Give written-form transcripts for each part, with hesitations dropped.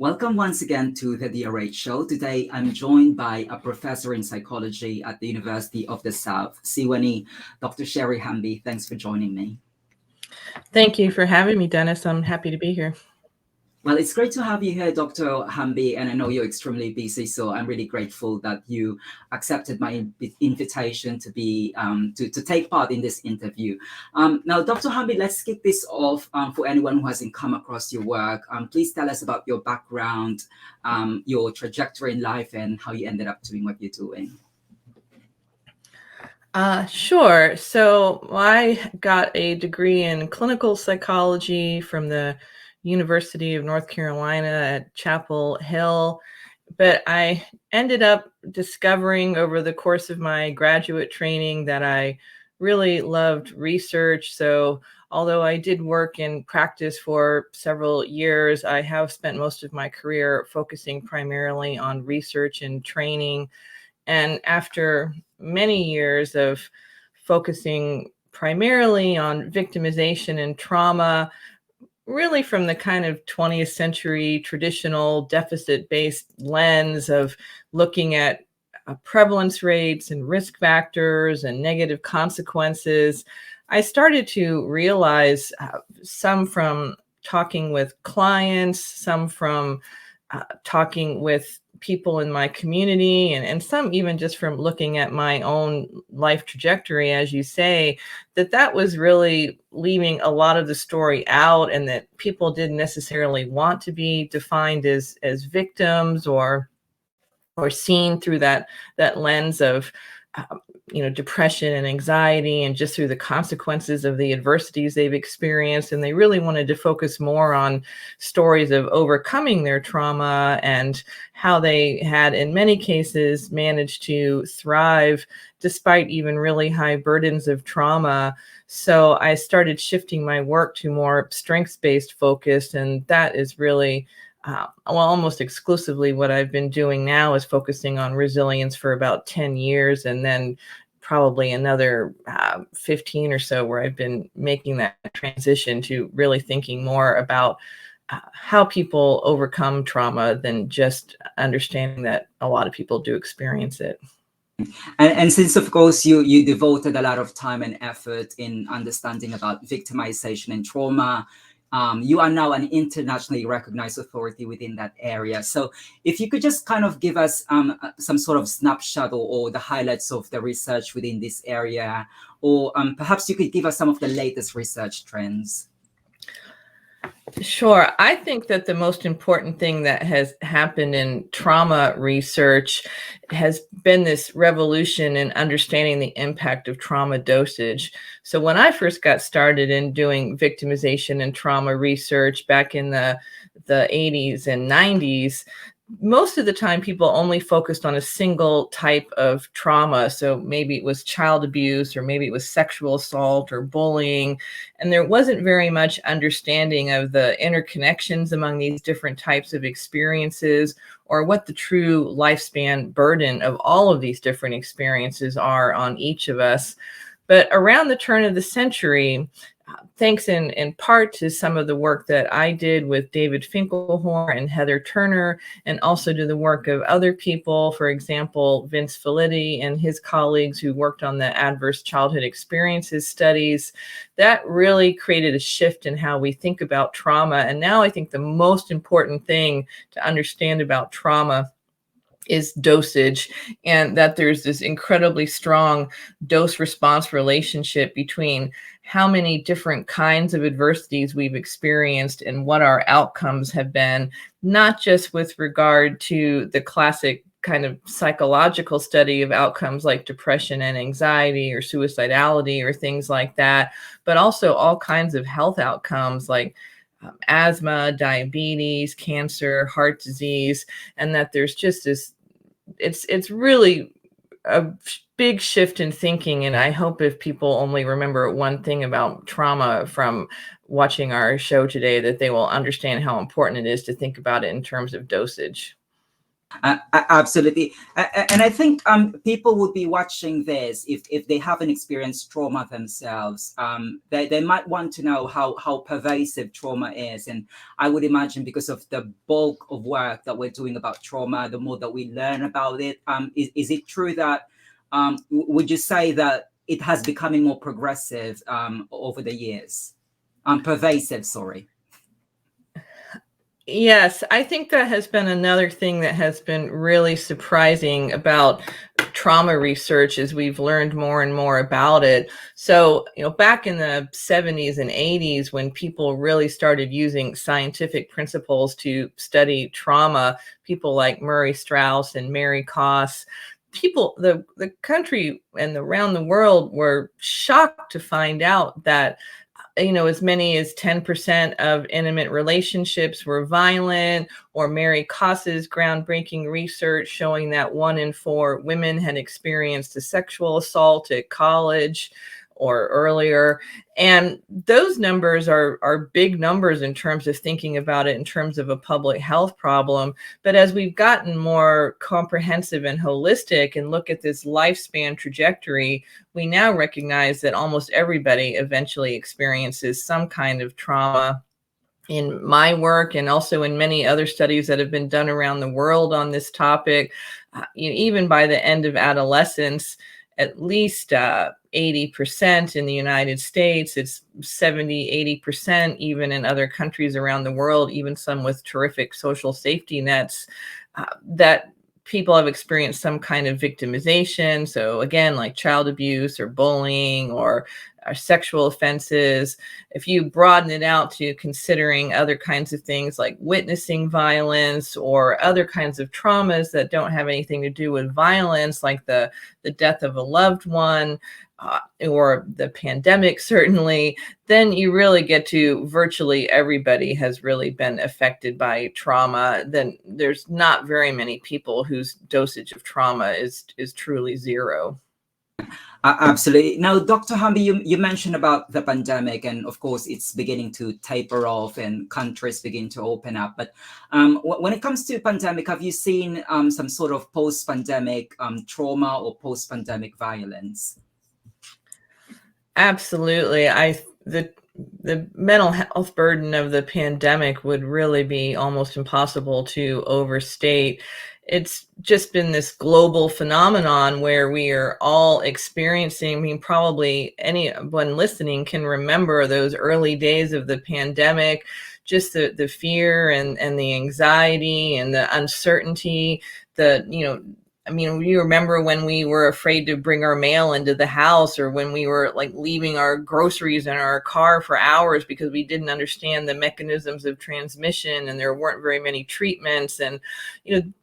Welcome once again to the DRH show. Today, I'm joined by a professor in psychology at the University of the South, Sewanee, Dr. Sherry Hamby. Thanks for joining me. Thank you for having me, Dennis. I'm happy to be here. Well, it's great to have you here, Dr. Hamby, and I know you're extremely busy, so I'm really grateful that you accepted my invitation to be to take part in this interview. Now, Dr. Hamby, let's kick this off for anyone who hasn't come across your work. Please tell us about your background, your trajectory in life, and how you ended up doing what you're doing. Sure. So I got a degree in clinical psychology from the University of North Carolina at Chapel Hill, but I ended up discovering over the course of my graduate training that I really loved research. So although I did work in practice for several years, I have spent most of my career focusing primarily on research and training. And after many years of focusing primarily on victimization and trauma, really from the kind of 20th century traditional deficit-based lens of looking at prevalence rates and risk factors and negative consequences, I started to realize, some from talking with clients, some from talking with people in my community, and some even just from looking at my own life trajectory, as you say, that was really leaving a lot of the story out, and that people didn't necessarily want to be defined as victims or seen through that lens of depression and anxiety, and just through the consequences of the adversities they've experienced. And they really wanted to focus more on stories of overcoming their trauma and how they had, in many cases, managed to thrive despite even really high burdens of trauma. So I started shifting my work to more strengths-based focus, and that is really almost exclusively what I've been doing now, is focusing on resilience for about 10 years, and then probably another 15 or so where I've been making that transition to really thinking more about how people overcome trauma than just understanding that a lot of people do experience it. And since, of course, you devoted a lot of time and effort in understanding about victimization and trauma, you are now an internationally recognized authority within that area. So if you could just kind of give us some sort of snapshot or the highlights of the research within this area, or perhaps you could give us some of the latest research trends. Sure. I think that the most important thing that has happened in trauma research has been this revolution in understanding the impact of trauma dosage. So when I first got started in doing victimization and trauma research back in the 80s and 90s, most of the time people only focused on a single type of trauma. So maybe it was child abuse, or maybe it was sexual assault or bullying. And there wasn't very much understanding of the interconnections among these different types of experiences, or what the true lifespan burden of all of these different experiences are on each of us. But around the turn of the century, thanks in part to some of the work that I did with David Finkelhorn and Heather Turner, and also to the work of other people, for example, Vince Felitti and his colleagues who worked on the adverse childhood experiences studies, that really created a shift in how we think about trauma. And now I think the most important thing to understand about trauma is dosage, and that there's this incredibly strong dose-response relationship between how many different kinds of adversities we've experienced and what our outcomes have been, not just with regard to the classic kind of psychological study of outcomes like depression and anxiety or suicidality or things like that, but also all kinds of health outcomes like asthma, diabetes, cancer, heart disease, and that there's just this, it's really a big shift in thinking. And I hope if people only remember one thing about trauma from watching our show today, that they will understand how important it is to think about it in terms of dosage. Absolutely. And I think people would be watching this if they haven't experienced trauma themselves. They might want to know how pervasive trauma is. And I would imagine because of the bulk of work that we're doing about trauma, the more that we learn about it, is it true that, would you say that it has becoming more progressive over the years? Pervasive, sorry. Yes, I think that has been another thing that has been really surprising about trauma research as we've learned more and more about it. So, back in the 70s and 80s, when people really started using scientific principles to study trauma, people like Murray Strauss and Mary Koss, the country and around the world were shocked to find out that as many as 10% of intimate relationships were violent, or Mary Koss's groundbreaking research showing that 1 in 4 women had experienced a sexual assault at college or earlier. And those numbers are big numbers in terms of thinking about it in terms of a public health problem. But as we've gotten more comprehensive and holistic and look at this lifespan trajectory, we now recognize that almost everybody eventually experiences some kind of trauma. In my work and also in many other studies that have been done around the world on this topic, even by the end of adolescence, at least 80% in the United States, it's 70-80% even in other countries around the world, even some with terrific social safety nets, that people have experienced some kind of victimization. So again, like child abuse or bullying or sexual offenses. If you broaden it out to considering other kinds of things like witnessing violence or other kinds of traumas that don't have anything to do with violence, like the death of a loved one, or the pandemic, certainly, then you really get to virtually everybody has really been affected by trauma. Then there's not very many people whose dosage of trauma is truly zero. Absolutely. Now, Dr. Hamby, you mentioned about the pandemic, and of course, it's beginning to taper off and countries begin to open up. But when it comes to pandemic, have you seen some sort of post-pandemic trauma or post-pandemic violence? Absolutely. The mental health burden of the pandemic would really be almost impossible to overstate. It's just been this global phenomenon where we are all experiencing. I mean, probably anyone listening can remember those early days of the pandemic, just the fear and the anxiety and the uncertainty, you remember when we were afraid to bring our mail into the house, or when we were like leaving our groceries in our car for hours because we didn't understand the mechanisms of transmission and there weren't very many treatments. And,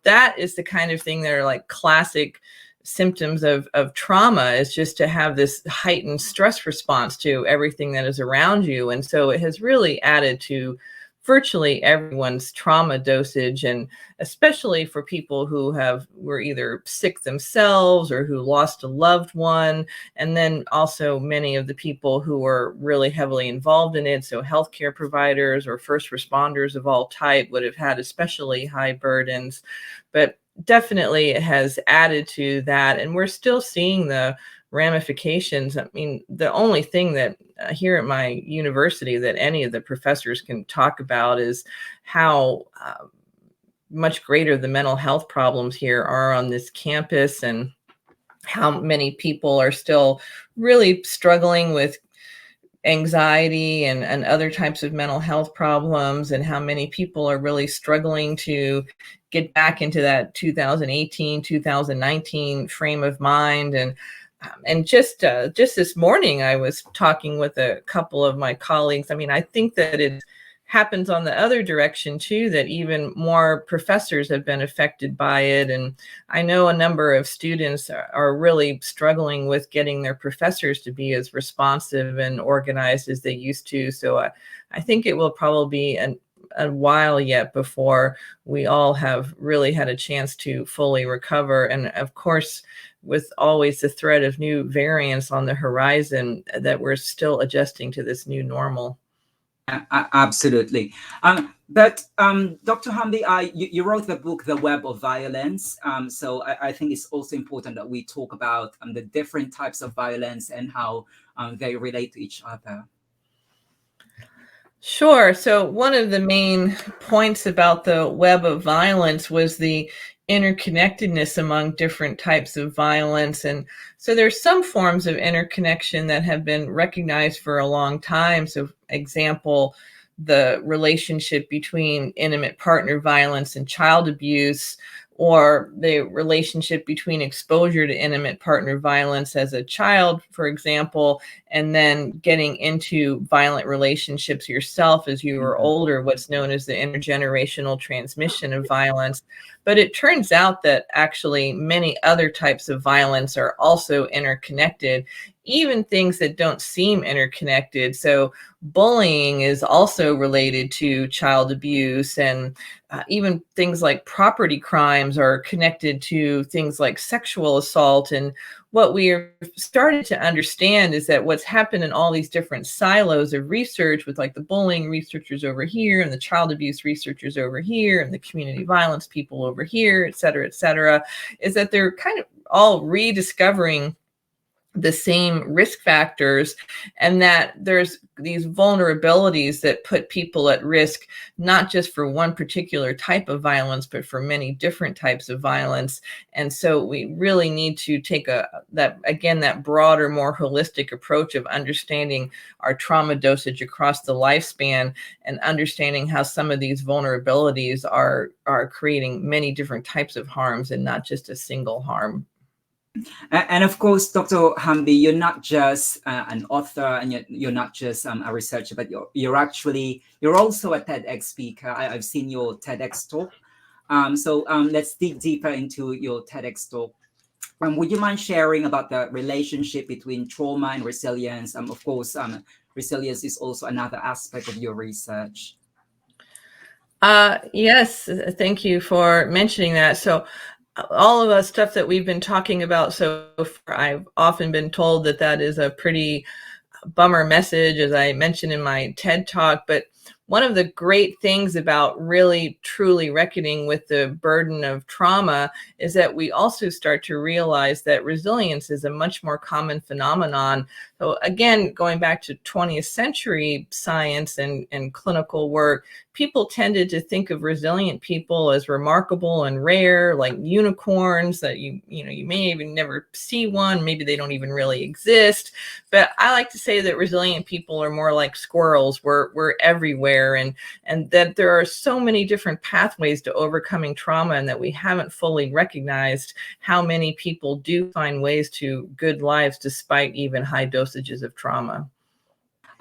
that is the kind of thing that are like classic symptoms of trauma, is just to have this heightened stress response to everything that is around you. And so it has really added to virtually everyone's trauma dosage, and especially for people who were either sick themselves or who lost a loved one, and then also many of the people who were really heavily involved in it. So healthcare providers or first responders of all type would have had especially high burdens, but definitely it has added to that, and we're still seeing the ramifications. I mean, the only thing that here at my university that any of the professors can talk about is how much greater the mental health problems here are on this campus, and how many people are still really struggling with anxiety and other types of mental health problems, and how many people are really struggling to get back into that 2018, 2019 frame of mind. And just this morning, I was talking with a couple of my colleagues. I mean, I think that it happens on the other direction too, that even more professors have been affected by it. And I know a number of students are really struggling with getting their professors to be as responsive and organized as they used to. So I think it will probably be a while yet before we all have really had a chance to fully recover. And of course, with always the threat of new variants on the horizon, that we're still adjusting to this new normal. Absolutely. Dr. Hamby, you wrote the book, The Web of Violence. So I think it's also important that we talk about the different types of violence and how they relate to each other. Sure. So one of the main points about the web of violence was the interconnectedness among different types of violence. And so there's some forms of interconnection that have been recognized for a long time. So, example, the relationship between intimate partner violence and child abuse, or the relationship between exposure to intimate partner violence as a child, for example, and then getting into violent relationships yourself as you were Mhm. older, what's known as the intergenerational transmission of violence. But it turns out that actually many other types of violence are also interconnected, even things that don't seem interconnected. So bullying is also related to child abuse, and even things like property crimes are connected to things like sexual assault. And what we are starting to understand is that what's happened in all these different silos of research, with like the bullying researchers over here and the child abuse researchers over here and the community violence people over here, et cetera, is that they're kind of all rediscovering the same risk factors, and that there's these vulnerabilities that put people at risk, not just for one particular type of violence, but for many different types of violence. And so we really need to take that broader, more holistic approach of understanding our trauma dosage across the lifespan, and understanding how some of these vulnerabilities are creating many different types of harms and not just a single harm. And of course, Dr. Hamby, you're not just an author, and you're not just a researcher, but you're also a TEDx speaker. I've seen your TEDx talk. Let's dig deeper into your TEDx talk. Would you mind sharing about the relationship between trauma and resilience? Of course, resilience is also another aspect of your research. Yes, thank you for mentioning that. So all of the stuff that we've been talking about so far, I've often been told that that is a pretty bummer message, as I mentioned in my TED talk. But one of the great things about really truly reckoning with the burden of trauma is that we also start to realize that resilience is a much more common phenomenon. So again, going back to 20th century science and clinical work, people tended to think of resilient people as remarkable and rare, like unicorns that you may even never see one. Maybe they don't even really exist. But I like to say that resilient people are more like squirrels. We're everywhere, and that there are so many different pathways to overcoming trauma, and that we haven't fully recognized how many people do find ways to good lives despite even high dosages of trauma.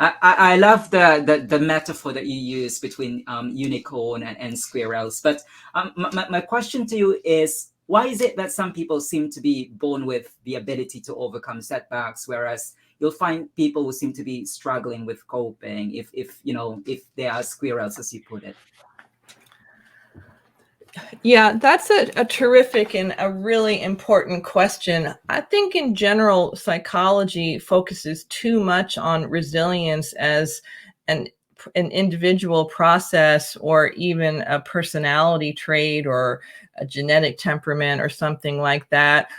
I love the metaphor that you use between unicorn and squirrels. But my question to you is, why is it that some people seem to be born with the ability to overcome setbacks, whereas you'll find people who seem to be struggling with coping, if they are squirrels, as you put it? Yeah, that's a terrific and a really important question. I think in general, psychology focuses too much on resilience as an an individual process, or even a personality trait, or a genetic temperament, or something like that.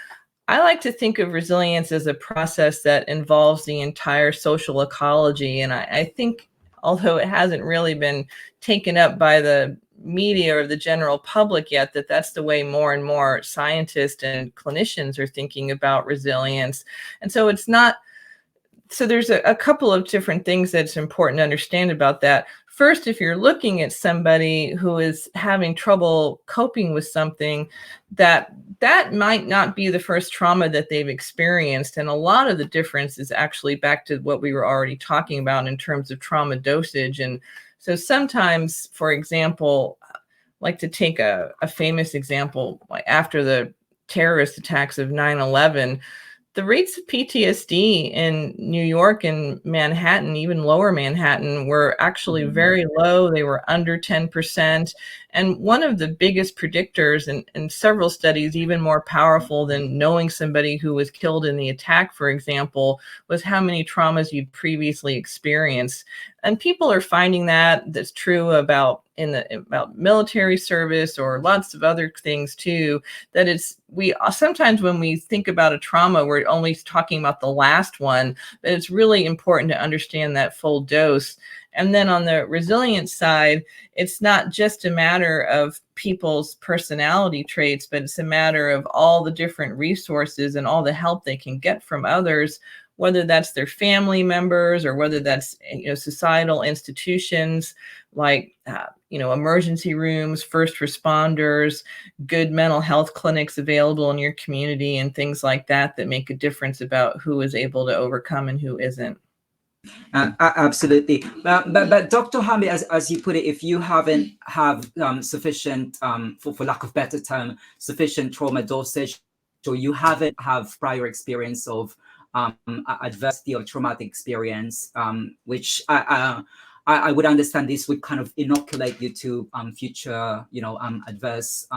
I like to think of resilience as a process that involves the entire social ecology. And I think, although it hasn't really been taken up by the media or the general public yet, that that's the way more and more scientists and clinicians are thinking about resilience. And so it's not, so there's a couple of different things that's important to understand about that. First, if you're looking at somebody who is having trouble coping with something, that might not be the first trauma that they've experienced. And a lot of the difference is actually back to what we were already talking about in terms of trauma dosage. And so sometimes, for example, like to take a famous example, like after the terrorist attacks of 9/11, The rates of PTSD in New York and Manhattan, even lower Manhattan, were actually very low. They were under 10%. And one of the biggest predictors in several studies, even more powerful than knowing somebody who was killed in the attack, for example, was how many traumas you'd previously experienced. And people are finding that's true about military service or lots of other things too, that we sometimes when we think about a trauma, we're only talking about the last one, but it's really important to understand that full dose. And then on the resilience side, it's not just a matter of people's personality traits, but it's a matter of all the different resources and all the help they can get from others, whether that's their family members or whether that's societal institutions like emergency rooms, first responders, good mental health clinics available in your community, and things like that make a difference about who is able to overcome and who isn't. Absolutely, but Dr. Hamby, as you put it, if you haven't have sufficient, for lack of better term, sufficient trauma dosage, or you haven't have prior experience of adversity or traumatic experience, which I would understand this would kind of inoculate you to future, adverse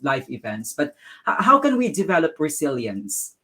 life events. But how can we develop resilience?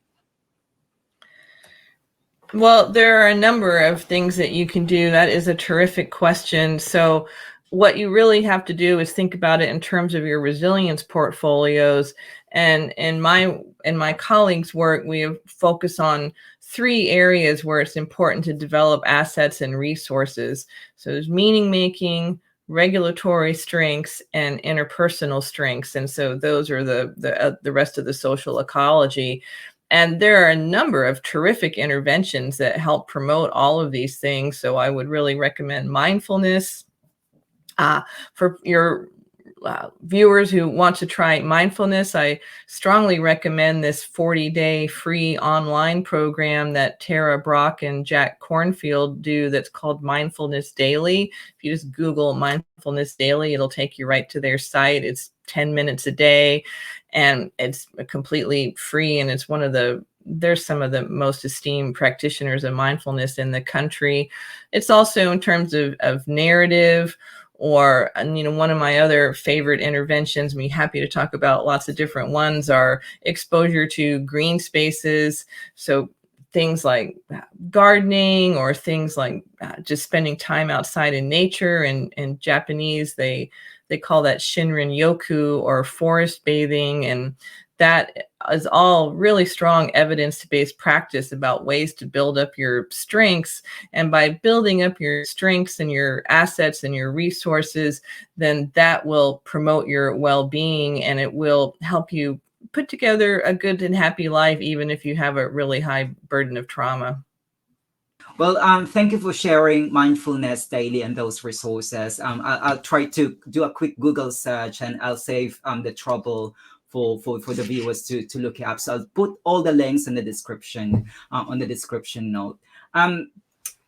Well, there are a number of things that you can do. That is a terrific question. So what you really have to do is think about it in terms of your resilience portfolios. And in my colleagues' work, we have focused on 3 areas where it's important to develop assets and resources. So there's meaning making, regulatory strengths, and interpersonal strengths. And so those are the rest of the social ecology. And there are a number of terrific interventions that help promote all of these things. So I would really recommend mindfulness. For your viewers who want to try mindfulness, I strongly recommend this 40-day free online program that Tara Brock and Jack Cornfield do that's called Mindfulness Daily. If you just Google Mindfulness Daily, it'll take you right to their site. It's 10 minutes a day, and it's completely free, and it's there's some of the most esteemed practitioners of mindfulness in the country. It's also in terms of narrative, or, one of my other favorite interventions, I'm happy to talk about lots of different ones, are exposure to green spaces. So things like gardening, or things like just spending time outside in nature. And in Japanese, they call that Shinrin Yoku, or forest bathing. And that is all really strong evidence-based practice about ways to build up your strengths. And by building up your strengths and your assets and your resources, then that will promote your well-being, and it will help you put together a good and happy life, even if you have a really high burden of trauma. Well, thank you for sharing Mindfulness Daily and those resources. I'll try to do a quick Google search, and I'll save the trouble for the viewers to look it up. So I'll put all the links in the description, on the description note.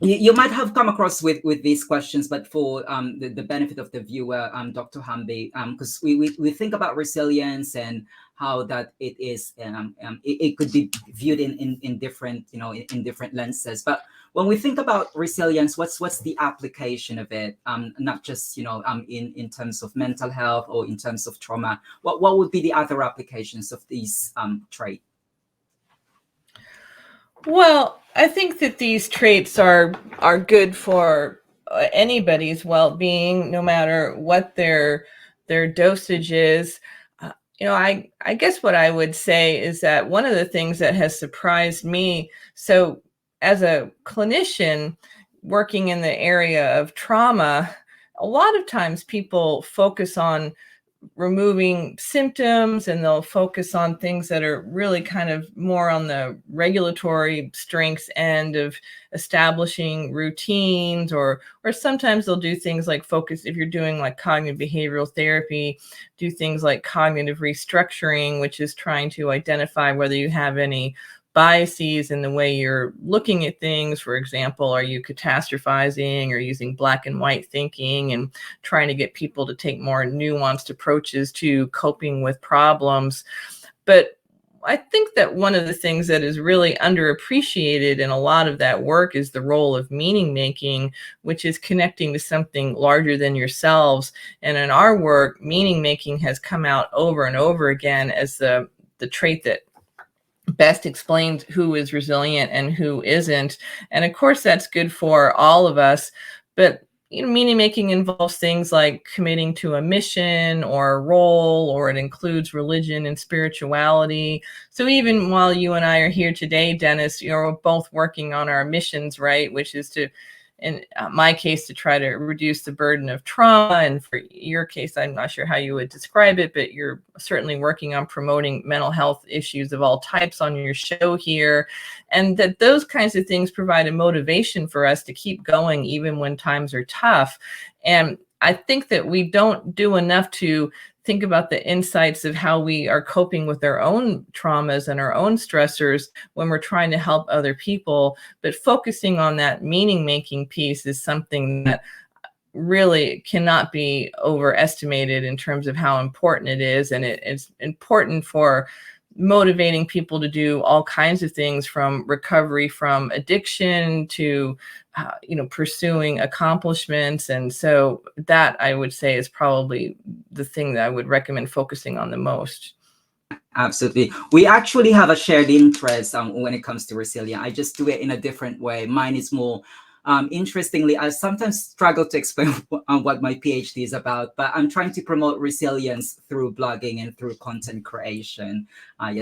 You might have come across with these questions, but for the benefit of the viewer, Dr. Hamby, because we think about resilience and how that it is, it could be viewed in different, in different lenses. But when we think about resilience, what's the application of it? Not just in terms of mental health or in terms of trauma. What would be the other applications of these traits? Well, I think that these traits are good for anybody's well-being, no matter what their dosage is. I guess what I would say is that one of the things that has surprised me, so as a clinician working in the area of trauma, a lot of times people focus on removing symptoms, and they'll focus on things that are really kind of more on the regulatory strengths end of establishing routines, or sometimes they'll do things like focus, if you're doing like cognitive behavioral therapy, do things like cognitive restructuring, which is trying to identify whether you have any biases in the way you're looking at things. For example, are you catastrophizing or using black and white thinking, and trying to get people to take more nuanced approaches to coping with problems. But I think that one of the things that is really underappreciated in a lot of that work is the role of meaning making, which is connecting to something larger than yourselves. And in our work, meaning making has come out over and over again as the trait that best explains who is resilient and who isn't. And of course, that's good for all of us. But meaning making involves things like committing to a mission or a role, or it includes religion and spirituality. So even while you and I are here today, Dennis, we're both working on our missions, right? Which is to, in my case, to try to reduce the burden of trauma. And for your case, I'm not sure how you would describe it, but you're certainly working on promoting mental health issues of all types on your show here. And that those kinds of things provide a motivation for us to keep going even when times are tough. And I think that we don't do enough to think about the insights of how we are coping with our own traumas and our own stressors when we're trying to help other people. But focusing on that meaning making piece is something that really cannot be overestimated in terms of how important it is. And it's important for motivating people to do all kinds of things, from recovery from addiction to pursuing accomplishments. And so that, I would say, is probably the thing that I would recommend focusing on the most. Absolutely. We actually have a shared interest when it comes to resilience. I just do it in a different way. Mine is more, interestingly, I sometimes struggle to explain what my PhD is about, but I'm trying to promote resilience through blogging and through content creation.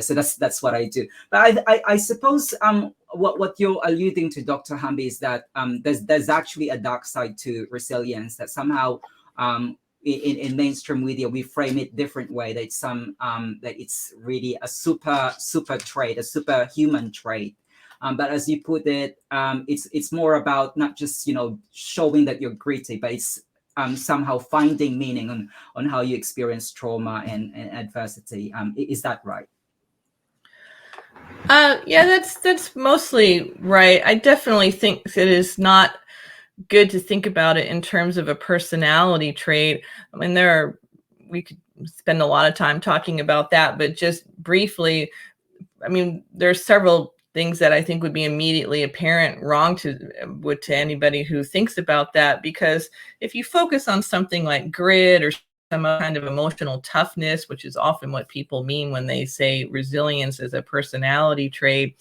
So that's what I do. But I suppose what you're alluding to, Dr. Hamby, is that there's actually a dark side to resilience, that somehow in mainstream media we frame it different way, that it's really a super trait, a superhuman trait. But as you put it, it's more about not just showing that you're gritty, but it's somehow finding meaning on how you experience trauma and adversity. Is that right? Yeah, that's mostly right. I definitely think it is not good to think about it in terms of a personality trait. I mean, we could spend a lot of time talking about that, but just briefly, I mean, there's several things that I think would be immediately apparent wrong to anybody who thinks about that. Because if you focus on something like grit or some kind of emotional toughness, which is often what people mean when they say resilience is a personality trait,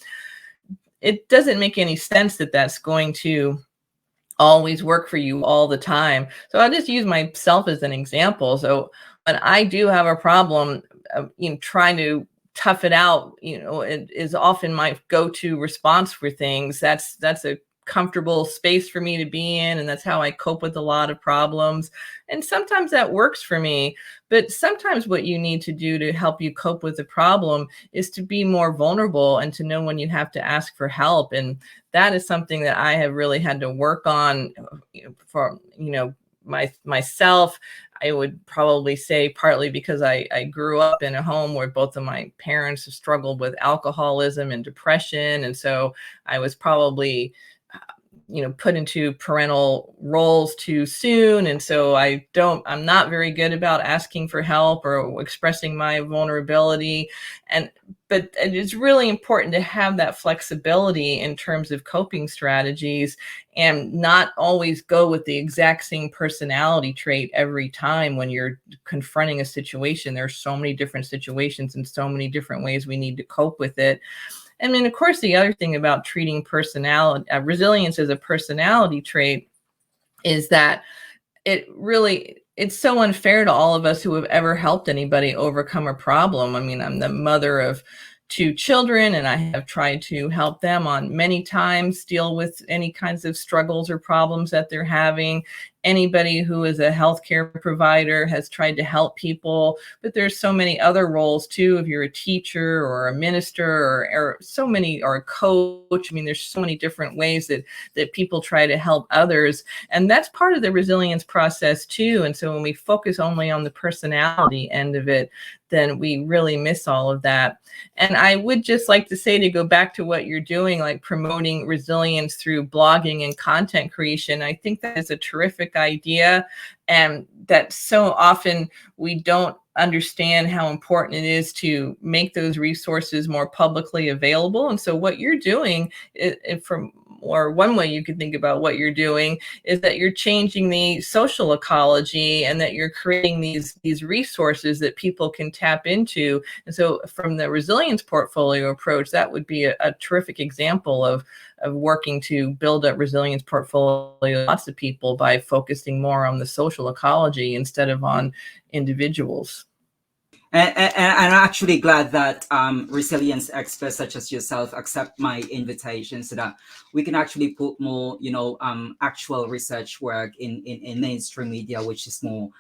it doesn't make any sense that that's going to always work for you all the time. So I'll just use myself as an example. So when I do have a problem, trying to tough it out, it is often my go-to response for things. That's a comfortable space for me to be in, and that's how I cope with a lot of problems. And sometimes that works for me, but sometimes what you need to do to help you cope with the problem is to be more vulnerable and to know when you have to ask for help. And that is something that I have really had to work on for myself. I would probably say partly because I grew up in a home where both of my parents struggled with alcoholism and depression. And so I was probably put into parental roles too soon. And so I'm not very good about asking for help or expressing my vulnerability. But it's really important to have that flexibility in terms of coping strategies, and not always go with the exact same personality trait every time when you're confronting a situation. There's so many different situations and so many different ways we need to cope with it. And then, of course, the other thing about treating resilience as a personality trait is that it's so unfair to all of us who have ever helped anybody overcome a problem. I mean, I'm the mother of 2 children, and I have tried to help them on many times deal with any kinds of struggles or problems that they're having. Anybody who is a healthcare provider has tried to help people, but there's so many other roles too. If you're a teacher or a minister or a coach, I mean, there's so many different ways that people try to help others. And that's part of the resilience process too. And so when we focus only on the personality end of it, then we really miss all of that. And I would just like to say, to go back to what you're doing, like promoting resilience through blogging and content creation, I think that is a terrific terrific idea, and that so often we don't understand how important it is to make those resources more publicly available. And so what you're doing or one way you could think about what you're doing is that you're changing the social ecology, and that you're creating these resources that people can tap into. And so from the resilience portfolio approach, that would be a terrific example of working to build up resilience portfolio lots of people by focusing more on the social ecology instead of on individuals. And I'm actually glad that resilience experts such as yourself accept my invitation, so that we can actually put more, actual research work in mainstream media, which is more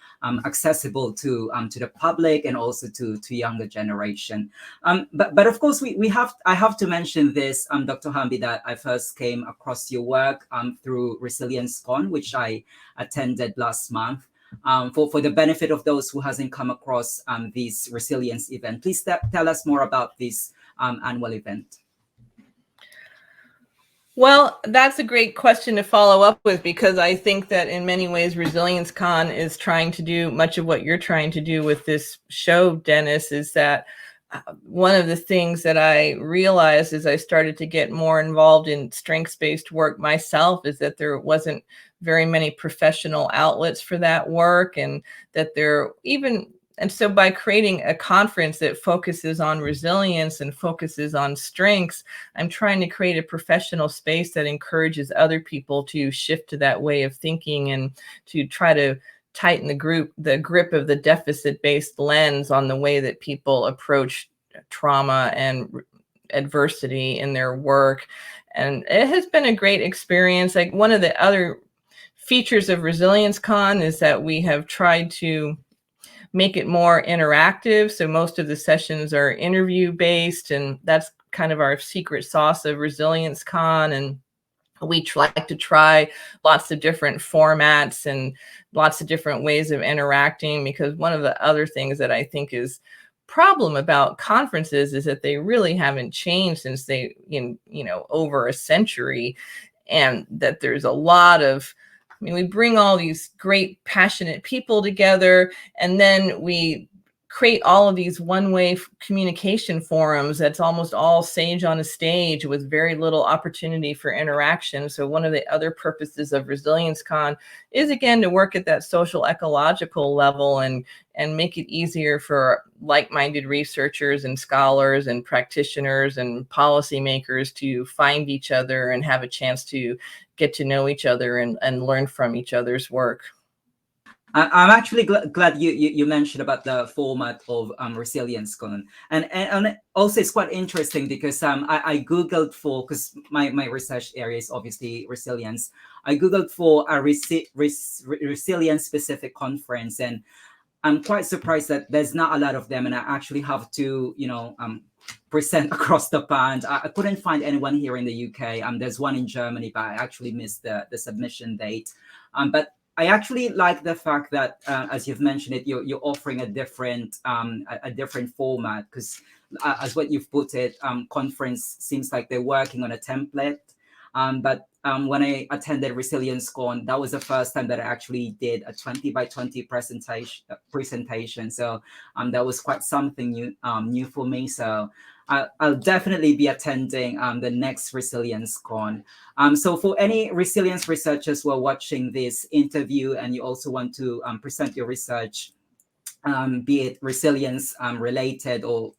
accessible to the public and also to younger generation. But of course, I have to mention this, Dr. Hamby, that I first came across your work through Resilience Con, which I attended last month. For the benefit of those who hasn't come across this resilience event, please tell us more about this annual event. Well, that's a great question to follow up with, because I think that in many ways, Resilience Con is trying to do much of what you're trying to do with this show, Dennis, is that one of the things that I realized as I started to get more involved in strengths-based work myself is that there wasn't very many professional outlets for that work, and so by creating a conference that focuses on resilience and focuses on strengths, I'm trying to create a professional space that encourages other people to shift to that way of thinking, and to try to tighten the grip of the deficit-based lens on the way that people approach trauma and adversity in their work. And it has been a great experience. Like, one of the other features of Resilience Con is that we have tried to make it more interactive. So most of the sessions are interview based, and that's kind of our secret sauce of Resilience Con. And we like to try lots of different formats and lots of different ways of interacting, because one of the other things that I think is problem about conferences is that they really haven't changed since over a century, and that there's a lot of, we bring all these great, passionate people together, and then we create all of these one-way communication forums that's almost all sage on a stage with very little opportunity for interaction. So one of the other purposes of Resilience Con is, again, to work at that social ecological level and make it easier for like-minded researchers and scholars and practitioners and policymakers to find each other and have a chance to get to know each other and learn from each other's work. I'm actually glad you mentioned about the format of Resilience Con, and also it's quite interesting because I googled for, because my research area is obviously resilience. I googled for a resilience specific conference, and I'm quite surprised that there's not a lot of them, and I actually have to present across the pond. I couldn't find anyone here in the UK. There's one in Germany, but I actually missed the submission date. But I actually like the fact that, as you've mentioned it, you're offering a different format, because as what you've put it, conference seems like they're working on a template. But when I attended Resilience Con, that was the first time that I actually did a 20 by 20 presentation. So that was quite something new for me. So I'll definitely be attending the next Resilience Con. So for any resilience researchers who are watching this interview and you also want to present your research, be it resilience related or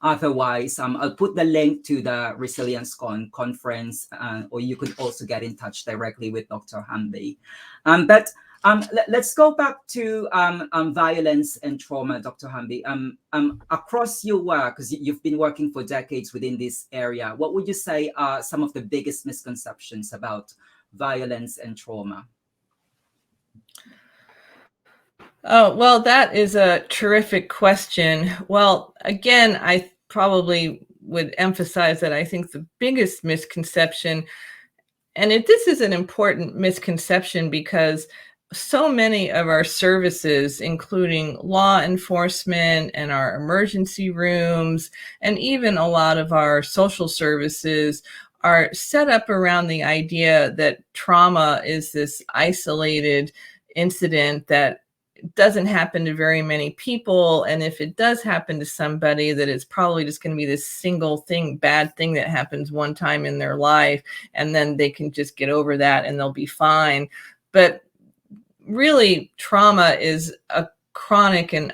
otherwise, I'll put the link to the Resilience conference, or you could also get in touch directly with Dr. Hamby. But let's go back to violence and trauma, Dr. Hamby. Across your work, because you've been working for decades within this area, what would you say are some of the biggest misconceptions about violence and trauma? Oh, well, that is a terrific question. Well, again, I probably would emphasize that I think the biggest misconception, and this is an important misconception because so many of our services, including law enforcement and our emergency rooms, and even a lot of our social services, are set up around the idea that trauma is this isolated incident that doesn't happen to very many people. And if it does happen to somebody, that it's probably just going to be this single thing, bad thing that happens one time in their life. And then they can just get over that and they'll be fine. But really, trauma is a chronic and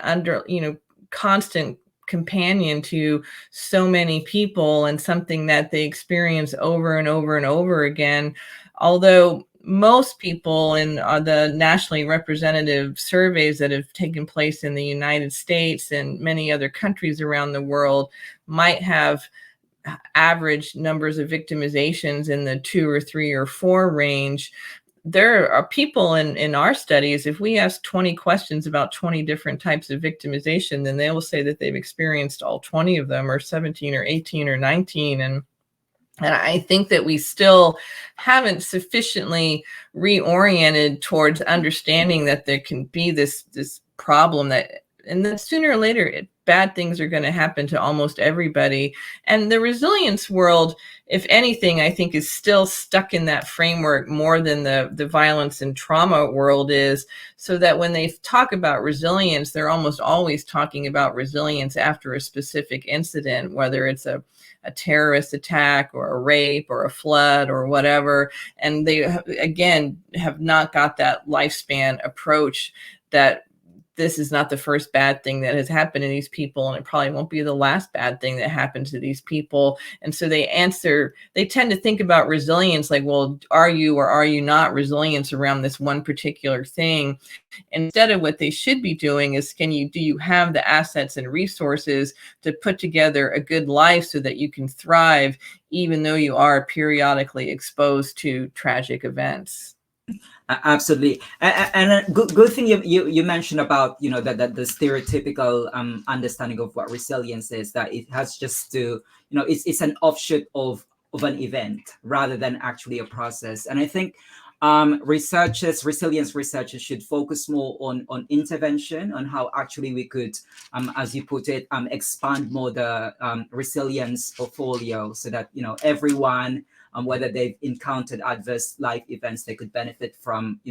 constant companion to so many people, and something that they experience over and over and over again. Although most people in the nationally representative surveys that have taken place in the United States and many other countries around the world might have average numbers of victimizations in the 2 or 3 or 4 range. There are people in our studies, if we ask 20 questions about 20 different types of victimization, then they will say that they've experienced all 20 of them, or 17 or 18 or 19. And I think that we still haven't sufficiently reoriented towards understanding that there can be this problem and then sooner or later, bad things are going to happen to almost everybody. And the resilience world, if anything, I think is still stuck in that framework more than the violence and trauma world is, so that when they talk about resilience, they're almost always talking about resilience after a specific incident, whether it's a terrorist attack or a rape or a flood or whatever. And they, again, have not got that lifespan approach that this is not the first bad thing that has happened to these people, and it probably won't be the last bad thing that happens to these people. And so they tend to think about resilience like, well, are you or are you not resilient around this one particular thing? Instead of what they should be doing is, do you have the assets and resources to put together a good life so that you can thrive, even though you are periodically exposed to tragic events? Absolutely, and a good thing you mentioned about the stereotypical understanding of what resilience is, that it has just to it's an offshoot of an event rather than actually a process. And I think resilience researchers should focus more on intervention, on how actually we could, as you put it, expand more the resilience portfolio, so that everyone, whether they've encountered adverse life events, they could benefit from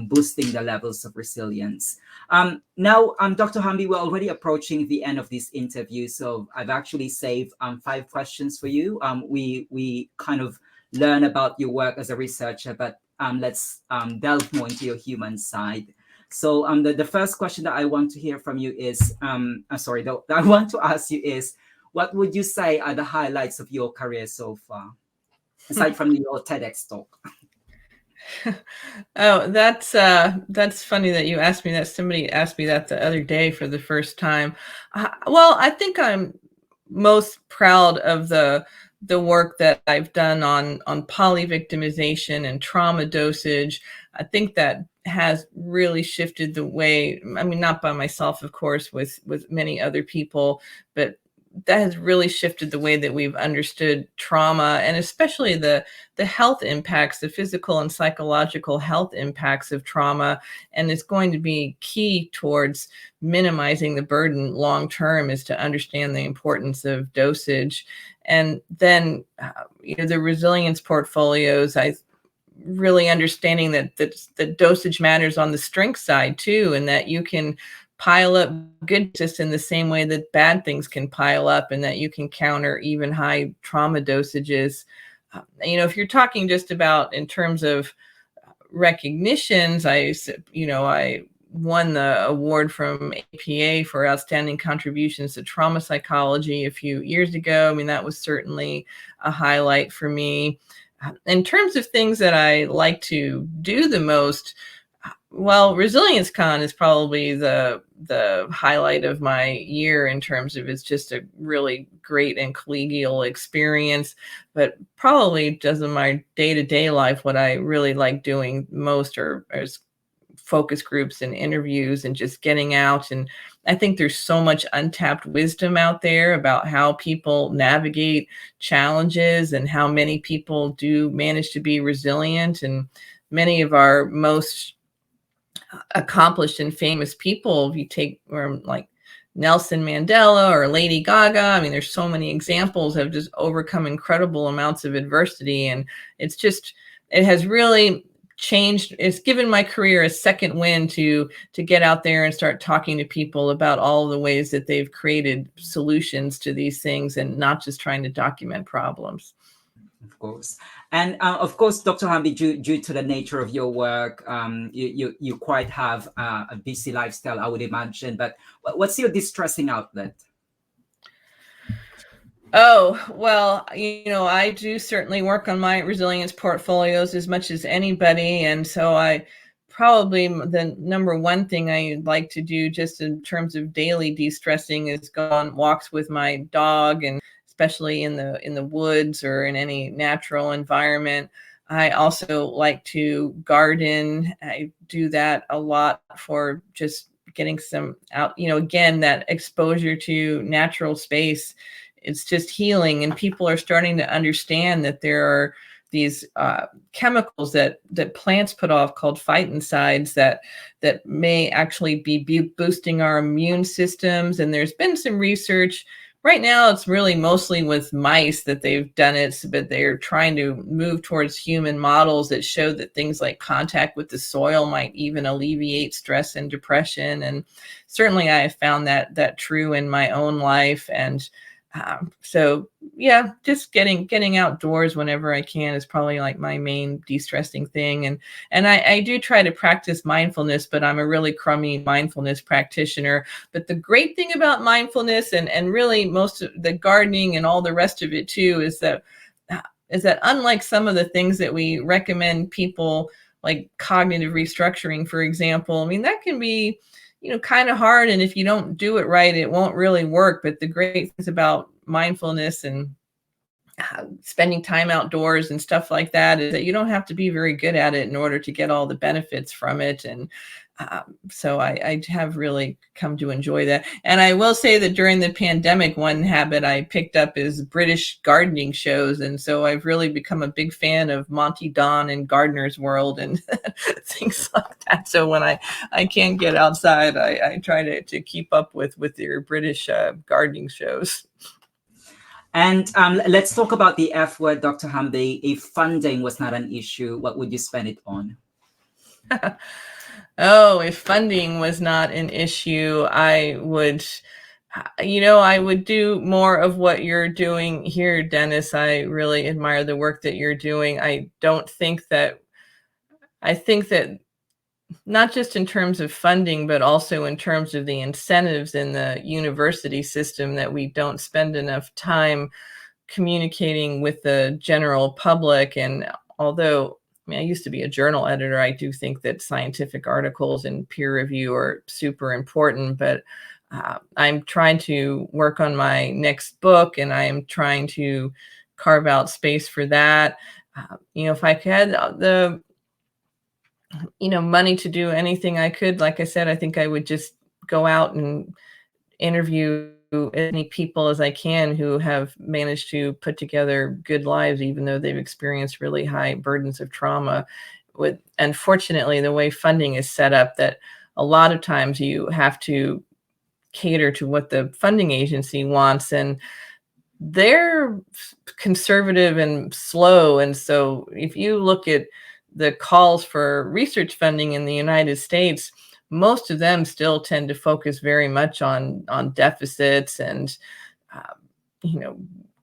boosting the levels of resilience. Now, Dr. Hamby, we're already approaching the end of this interview, so I've actually saved 5 questions for you. We kind of learn about your work as a researcher, but let's delve more into your human side. So the first question that I want to hear from you is, that I want to ask you is, what would you say are the highlights of your career so far, aside from your TEDx talk? Oh, that's funny that you asked me that. Somebody asked me that the other day for the first time. Well, I think I'm most proud of the work that I've done on polyvictimization and trauma dosage. I think that has really shifted the way, I mean, not by myself, of course, with many other people, but that has really shifted the way that we've understood trauma, and especially the health impacts, the physical and psychological health impacts of trauma. And it's going to be key towards minimizing the burden long term, is to understand the importance of dosage. And then the resilience portfolios, I really understanding that the dosage matters on the strength side too, and that you can pile up good just in the same way that bad things can pile up, and that you can counter even high trauma dosages. If you're talking just about in terms of recognitions, I won the award from APA for outstanding contributions to trauma psychology a few years ago. I mean, that was certainly a highlight for me. In terms of things that I like to do the most, well, Resilience Con is probably the highlight of my year, in terms of it's just a really great and collegial experience. But probably just in my day-to-day life, what I really like doing most are focus groups and interviews and just getting out. And I think there's so much untapped wisdom out there about how people navigate challenges and how many people do manage to be resilient. And many of our most accomplished and famous people, if you take like Nelson Mandela or Lady Gaga. I mean, there's so many examples of just overcome incredible amounts of adversity. And it's just, it has really changed. It's given my career a second wind to get out there and start talking to people about all the ways that they've created solutions to these things and not just trying to document problems. Of course. And of course, Dr. Hamby, due to the nature of your work, you quite have a busy lifestyle, I would imagine. But what's your distressing outlet? Oh, well, I do certainly work on my resilience portfolios as much as anybody. And so I probably the number one thing I like to do just in terms of daily de-stressing is go on walks with my dog, and especially in the woods or in any natural environment. I also like to garden. I do that a lot for just getting some out, again, that exposure to natural space. It's just healing, and people are starting to understand that there are these chemicals that plants put off called phytoncides that may actually be boosting our immune systems. And there's been some research. Right now, it's really mostly with mice that they've done it, but they're trying to move towards human models that show that things like contact with the soil might even alleviate stress and depression. And certainly I have found that true in my own life. And so yeah, just getting outdoors whenever I can is probably like my main de-stressing thing. And I do try to practice mindfulness, but I'm a really crummy mindfulness practitioner. But the great thing about mindfulness and really most of the gardening and all the rest of it too is that unlike some of the things that we recommend people, like cognitive restructuring, for example, I mean, that can be kind of hard. And if you don't do it right, it won't really work. But the great things about mindfulness and spending time outdoors and stuff like that is that you don't have to be very good at it in order to get all the benefits from it. And so I have really come to enjoy that. And I will say that during the pandemic, one habit I picked up is British gardening shows. And so I've really become a big fan of Monty Don and Gardener's World and things like that. So when I can't get outside, I try to keep up with their British gardening shows. And let's talk about the F word, Dr. Hamby. If funding was not an issue, what would you spend it on? Oh, if funding was not an issue, I would do more of what you're doing here, Dennis. I really admire the work that you're doing. I think that not just in terms of funding, but also in terms of the incentives in the university system, that we don't spend enough time communicating with the general public. And although I used to be a journal editor, I do think that scientific articles and peer review are super important. But I'm trying to work on my next book, and I am trying to carve out space for that. If I had the money to do anything I could, like I said, I think I would just go out and interview as many people as I can who have managed to put together good lives, even though they've experienced really high burdens of trauma. Unfortunately, the way funding is set up, that a lot of times you have to cater to what the funding agency wants, and they're conservative and slow. And so if you look at the calls for research funding in the United States, most of them still tend to focus very much on deficits and,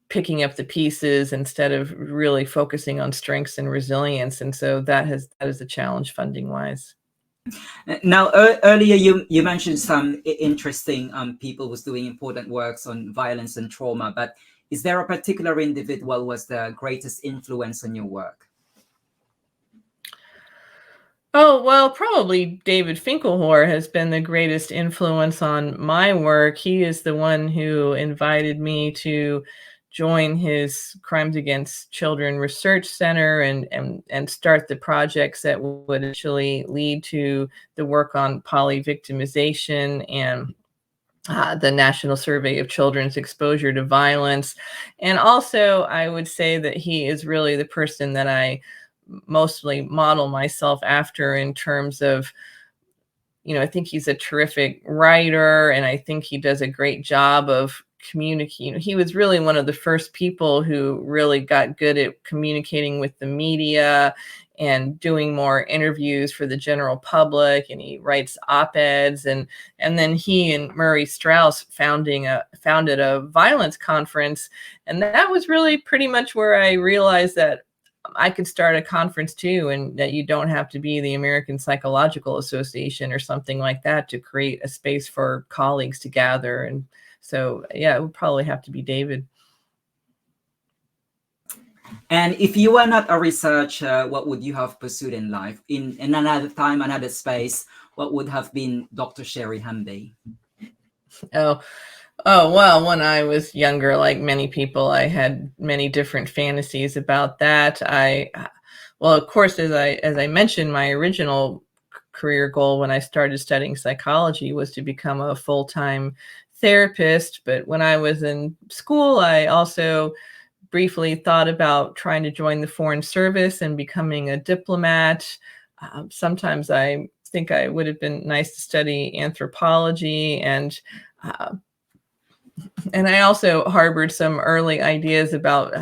picking up the pieces instead of really focusing on strengths and resilience. And so that is a challenge funding wise. Now, earlier you mentioned some interesting people who's doing important works on violence and trauma, but is there a particular individual who was the greatest influence on your work? Oh, well, probably David Finkelhor has been the greatest influence on my work. He is the one who invited me to join his Crimes Against Children Research Center and start the projects that would actually lead to the work on poly-victimization and the National Survey of Children's Exposure to Violence. And also, I would say that he is really the person that I mostly model myself after in terms of, I think he's a terrific writer, and I think he does a great job of communicating. He was really one of the first people who really got good at communicating with the media and doing more interviews for the general public, and he writes op-eds, and then he and Murray Strauss founded a violence conference, and that was really pretty much where I realized that I could start a conference too, and that you don't have to be the American Psychological Association or something like that to create a space for colleagues to gather. And so, yeah, it would probably have to be David. And if you were not a researcher, what would you have pursued in life? In another time, another space, what would have been Dr. Sherry Hamby? Oh, well, when I was younger, like many people, I had many different fantasies about that. Well, of course, as I mentioned, my original career goal when I started studying psychology was to become a full-time therapist. But when I was in school, I also briefly thought about trying to join the Foreign Service and becoming a diplomat. Sometimes I think I would have been nice to study anthropology, and I also harbored some early ideas about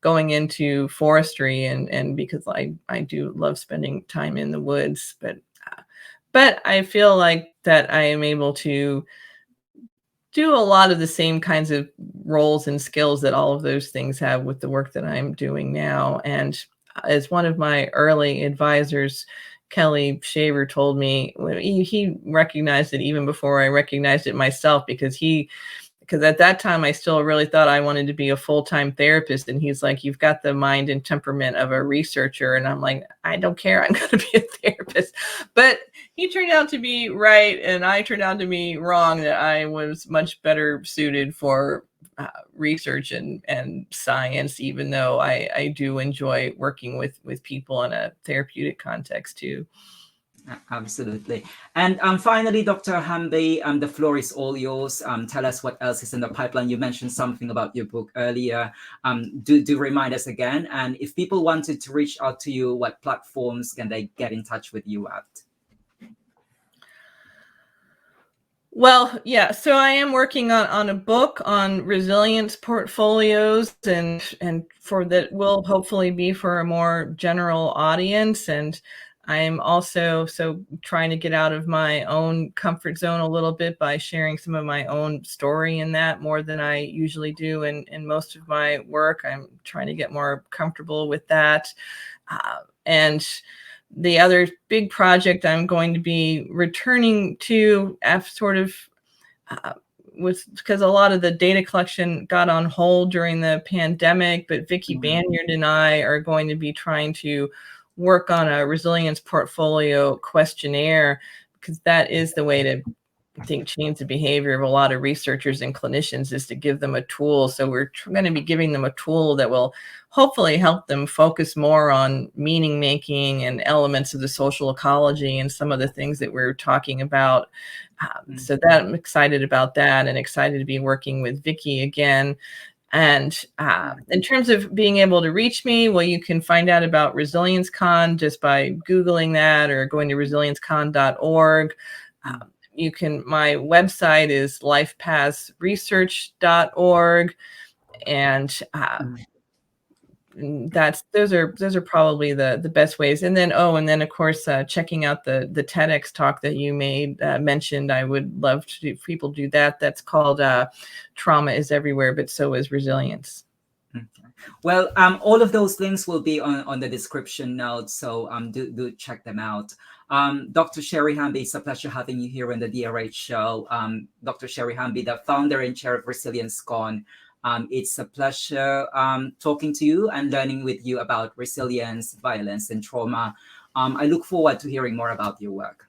going into forestry, and because I do love spending time in the woods, but I feel like that I am able to do a lot of the same kinds of roles and skills that all of those things have with the work that I'm doing now. And as one of my early advisors, Kelly Shaver, told me, he recognized it even before I recognized it myself, because at that time I still really thought I wanted to be a full-time therapist. And he's like, "You've got the mind and temperament of a researcher." And I'm like, "I don't care. I'm going to be a therapist." But he turned out to be right, and I turned out to be wrong, that I was much better suited for research and science, even though I do enjoy working with people in a therapeutic context too. Absolutely. And finally, Dr. Hamby, the floor is all yours. Tell us what else is in the pipeline. You mentioned something about your book earlier. Do remind us again. And if people wanted to reach out to you, what platforms can they get in touch with you at? Well, yeah, so I am working on a book on resilience portfolios, and for that will hopefully be for a more general audience. And I'm also trying to get out of my own comfort zone a little bit by sharing some of my own story in that, more than I usually do in most of my work. I'm trying to get more comfortable with that. And the other big project I'm going to be returning to was because a lot of the data collection got on hold during the pandemic, but Vicki Banyard and I are going to be trying to work on a resilience portfolio questionnaire, because that is the way to, I think, change the behavior of a lot of researchers and clinicians, is to give them a tool. So we're going to be giving them a tool that will hopefully help them focus more on meaning making and elements of the social ecology and some of the things that we're talking about. So that I'm excited about that, and excited to be working with Vicki again. And in terms of being able to reach me, well, you can find out about ResilienceCon just by Googling that, or going to resiliencecon.org. My website is lifepathsresearch.org, and those are probably the best ways. And then of course checking out the TEDx talk that you mentioned. I would love to people do that. That's called Trauma is Everywhere, but so is Resilience. Well, all of those links will be on the description notes, so do check them out. Dr. Sherry Hamby, it's a pleasure having you here on the DRH show. Dr. Sherry Hamby, the founder and chair of ResilienceCon. It's a pleasure talking to you and learning with you about resilience, violence, and trauma. I look forward to hearing more about your work.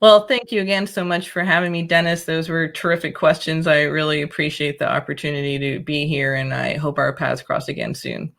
Well, thank you again so much for having me, Dennis. Those were terrific questions. I really appreciate the opportunity to be here, and I hope our paths cross again soon.